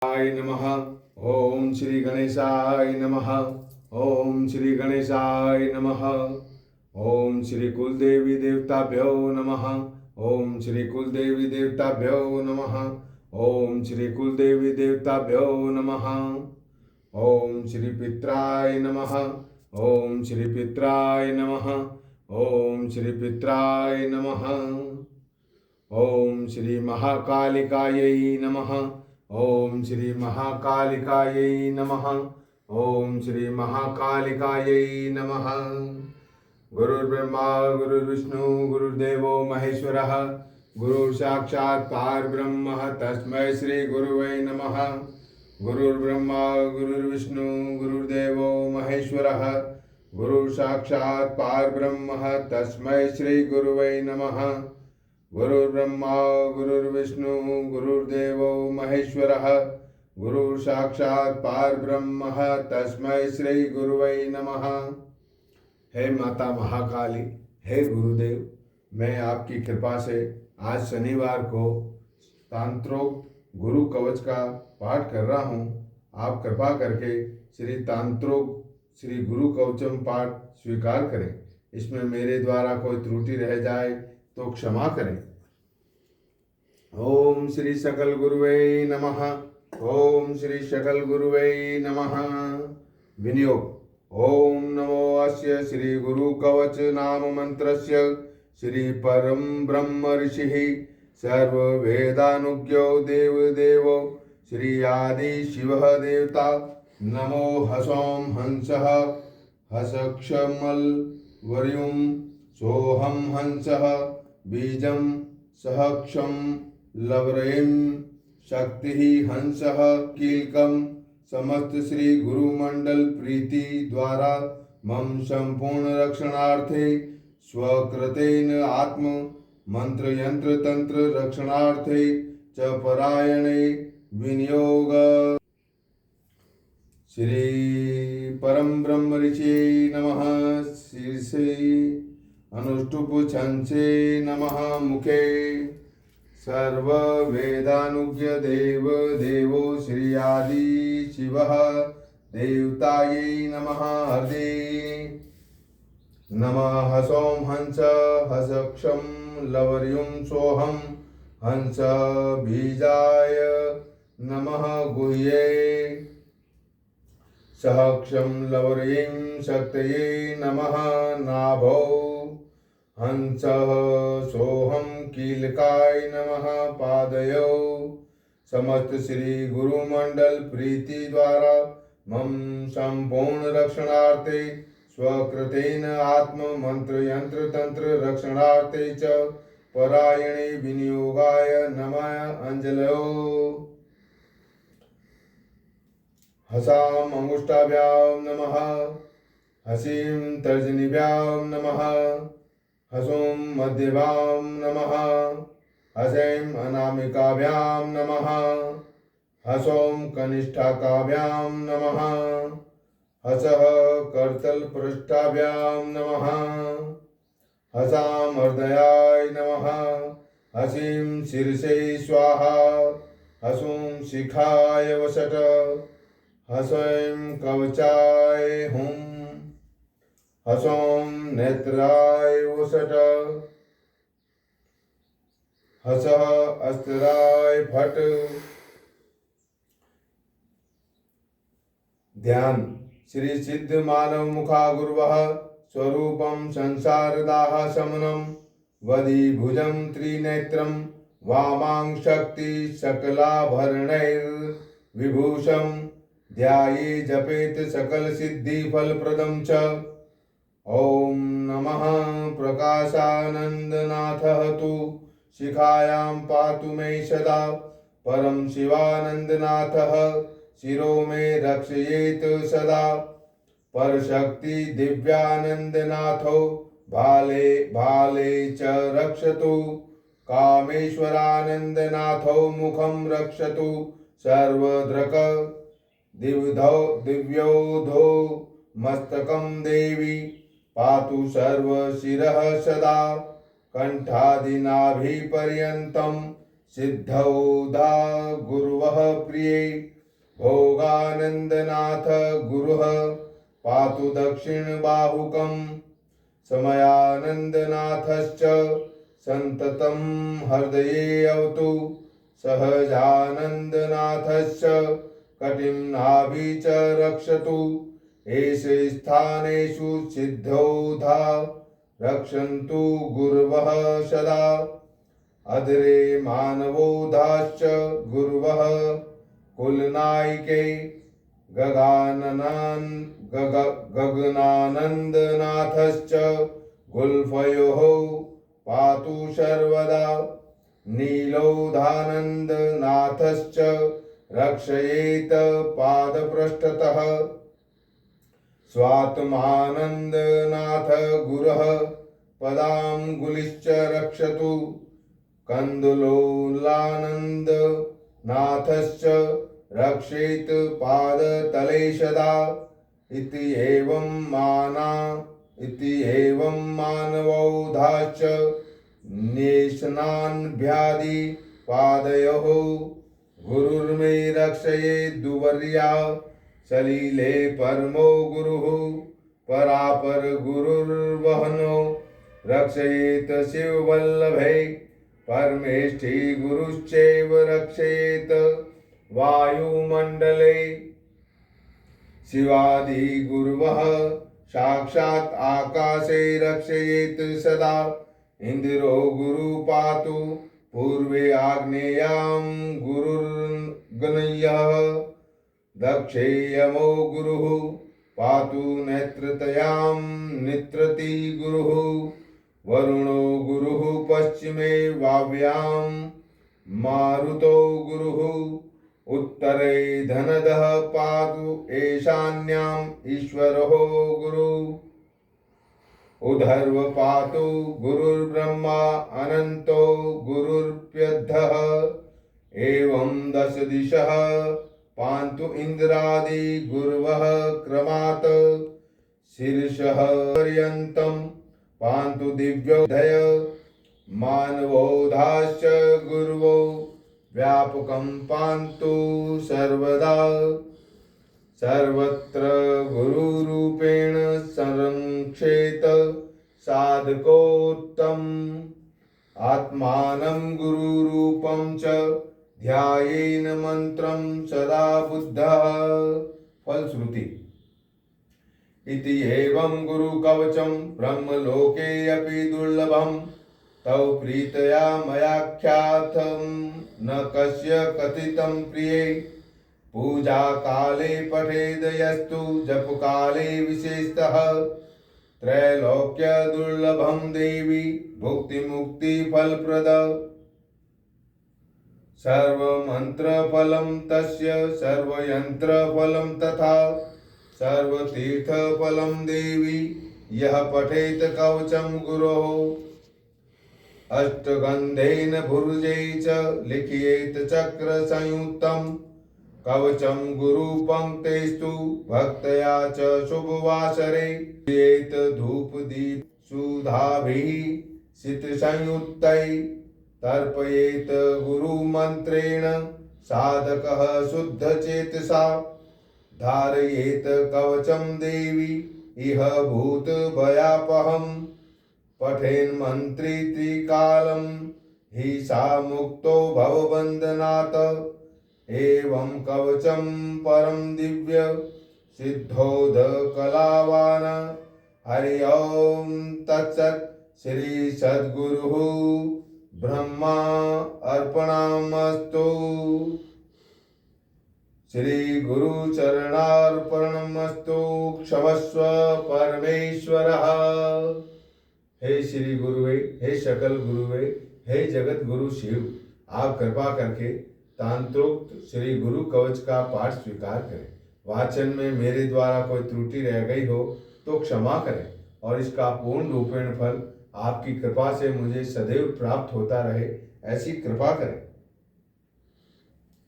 नमः। ओम श्री गणेशाय नमः। ओम श्री गणेशाय नमः। ओम श्री कुलदेवी देवताभ्यो नमः। ओम श्री कुलदेवी देवताभ्यो नमः। ओम श्री कुलदेवी देवताभ्यो नमः। ओम श्री पित्राय नमः। ओम श्री पित्राय नमः। ओम श्री पित्राय नमः। ओम श्री महाकालिकायै नमः। ओम श्री महाकालिकायै नमः। ओम श्री महाकालिकायै नमः। गुरुर्ब्रह्मा गुरुर्विष्णु गुरुर्देवो महेश्वरः गुरुः साक्षात् परब्रह्म तस्मै श्री गुरुवे नमः। गुरुर्ब्रह्मा गुरुर्विष्णु गुरुर्देवो महेश्वरः गुरुः साक्षात् परब्रह्म तस्मै श्री गुरुवे नमः। गुरुर्ब्रह्मा गुरुर्विष्णु गुरुर्देवो महेश्वरः गुरुः साक्षात् परब्रह्म तस्मै श्री गुरुवे नमः। हे माता महाकाली, हे गुरुदेव, मैं आपकी कृपा से आज शनिवार को तांत्रोक्त गुरु कवच का पाठ कर रहा हूँ। आप कृपा करके श्री तांत्रोक्त श्री गुरु कवचम पाठ स्वीकार करें। इसमें मेरे द्वारा कोई त्रुटि रह जाए तो क्षमा करें। ओम श्री सकल गुरुवे नमः। ओम श्री सकल गुरुवे नमः। विनियोग। ओम नमो अस्य श्री गुरु कवच नाम मंत्रस्य श्री परम ब्रह्म ऋषिः सर्व वेदानुज्ञो देव देवो श्री आदि शिवः देवता। नमो हसोम हंसः हसक्षमल वर्युम सोहम हंसः बीजम सहक्षम लवरयम शक्ति हंसः कीलकम। समस्त श्री गुरुमंडल प्रीति द्वारा मम संपूर्ण रक्षणार्थे स्वकृतेन आत्म मंत्र यंत्र तंत्र रक्षणार्थे च परायणे विनियोग। श्री परम ब्रह्म ऋषि नमः। शीर्षे अनुष्टुप छंसे नमः। मुखे सर्व वेदानुज्ञ देव देवो श्री आदि शिवः देवतायै नमः। हृदे नमः हसोम हंस हसक्षम लवर्युम सोहम हंस बीजाय नमः। गुह्ये सहक्षम लवर्यं शक्तये नमः। नाभौ हंसः सोहम कीलकाय नमः। पादयो समस्त श्री गुरुमंडल प्रीति द्वारा मम संपूर्ण रक्षणार्थे स्वकृतेन आत्म मंत्र यंत्र तंत्र रक्षणार्थे च परायणे विनियोगाय नमः। अंजलो हसाम अंगुष्ठाभ्यां नमः। हसीं तर्जनीभ्यां नमः। हसों मध्यभां नमः। हसैं अनामिकाभ्यां नमः। हसों कनिष्ठाकाभ्यां नमः। हसः करतलपृष्ठाभ्यां नमः। हसां हृदयाय नमः। हसीं शीर्षे स्वाहा। हसों शिखाय वसट। हसैं कवचाय हुं। हसों नेत्राय वसट। हसः अस्त्राय फट। ध्यान। श्री सिद्ध मानव मुखा गुरुवः स्वरूपं संसारदाह शमनं वदि भुजं त्रिनेत्रं वामां शक्ति सकलाभरणैर् विभूषं ध्याये जपेत सकल सिद्धि फलप्रदं च। ओम नमः प्रकाशानंदनाथः तु शिखायां पातु मे सदा। परम शिवानंदनाथः शिरो मे रक्षयेत सदा। परशक्ति दिव्यानंदनाथो भाले भाले च रक्षतु। कामेश्वरानंदनाथो मुखं रक्षतु सर्वद्रक। दिव्योधो मस्तकं देवी पातु सर्वशिरः सदा। कंठादिनाभिपर्यन्तं सिद्धौधा गुरुवः प्रिये भोगानन्दनाथ गुरुः पातु दक्षिणबाहुकं समयानन्दनाथश्च सन्ततं हृदये अवतु सहजानन्दनाथश्च कटिं नाभि च रक्षतु एष स्थानेषु सिद्धौधा रक्षन्तु गुरवः सदा अधरे मानवोधाश्च गुरवः कुलनायके गगनानन्दनाथश्च गुल्फयोः पातु सर्वदा नीलोधानन्दनाथश्च रक्षयेत् पादपृष्ठतः स्वात्मानन्दनाथ गुरः पदाङ्गुलिश्च रक्षतु कन्दुलोलानन्दनाथश्च रक्षेत् पादतले सदा इति एवं मानवौधाश्च नेशनान्भ्यादि पादयोः गुरुर्मे रक्षयेद्दुवर्या सलीले परमो गुरुः परापर गुरुर्वहनो रक्षयेत् शिववल्लभे परमेष्ठी गुरुश्चैव रक्षयेत् वायुमण्डले शिवादि गुरुवः साक्षात् आकाशे रक्षयेत् सदा इन्द्रो गुरु पातु पूर्वे आग्नेयां गुरुर्गणयः दक्षे यमो गुरुः पातु नेत्रतयां नित्रति गुरुः वरुणो गुरुः पश्चिमे वाव्यां मारुतो गुरुः उत्तरे धनदः पातु ईशान्याम् ईश्वरो गुरु उधर्व पातु गुरुर्ब्रह्मा अनन्तो गुरुर्प्यद्धः एवं दश दिशः पान्तु इन्द्रादि गुरवः क्रमात् शीर्षः पर्यन्तं पान्तु दिव्योदय मानवोधाश्च गुरवो व्यापकं पान्तु सर्वदा सर्वत्र गुरुरूपेण संरक्षेत साधकोत्तम आत्मानं गुरुरूपं च ध्यायेन मंत्रं सदा बुद्धः फलश्रुति इति एवं गुरुकवचं ब्रह्मलोके अपि दुर्लभं तौ प्रीतया मयाख्यातं न कस्य कथितं प्रिये पूजा काले पठेद यस्तु जप काले विशेषतः त्रैलोक्य दुर्लभं देवी भुक्ति मुक्ति फलप्रद सर्वमंत्र फलं तस्य सर्वयंत्र फलं तथा सर्वतीर्थ फलं देवी यः पठेत कवचं गुरोः अष्टगंधेन भुर्जे च लिखियेत चक्र संयुक्तं कवचं गुरुपंक्तेस्तु भक्तया च शुभवासरे क्रियेत धूप दीप सुधाभिः सित संयुक्तै तर्पयेत गुरुमन्त्रेण साधकः शुद्धचेतसा धारयेत कवचं देवी इह भूतभयापहं पठेन् मन्त्री त्रिकालं हि सा मुक्तो भवबन्धनात् एवं कवचं परं दिव्य सिद्धोदकलावान् हरि ओं तत्सत् श्री सद्गुरुः ब्रह्मा अर्पणमस्तु श्री गुरु चरणार्पणमस्तु क्षमस्व परमेश्वरः। हे श्री गुरुवे, हे सकल गुरुवे, हे जगत गुरु शिव, आप कृपा करके तांत्रोक्त श्री गुरु कवच का पाठ स्वीकार करें। वाचन में मेरे द्वारा कोई त्रुटि रह गई हो तो क्षमा करें और इसका पूर्ण रूपेण फल आपकी कृपा से मुझे सदैव प्राप्त होता रहे, ऐसी कृपा करें।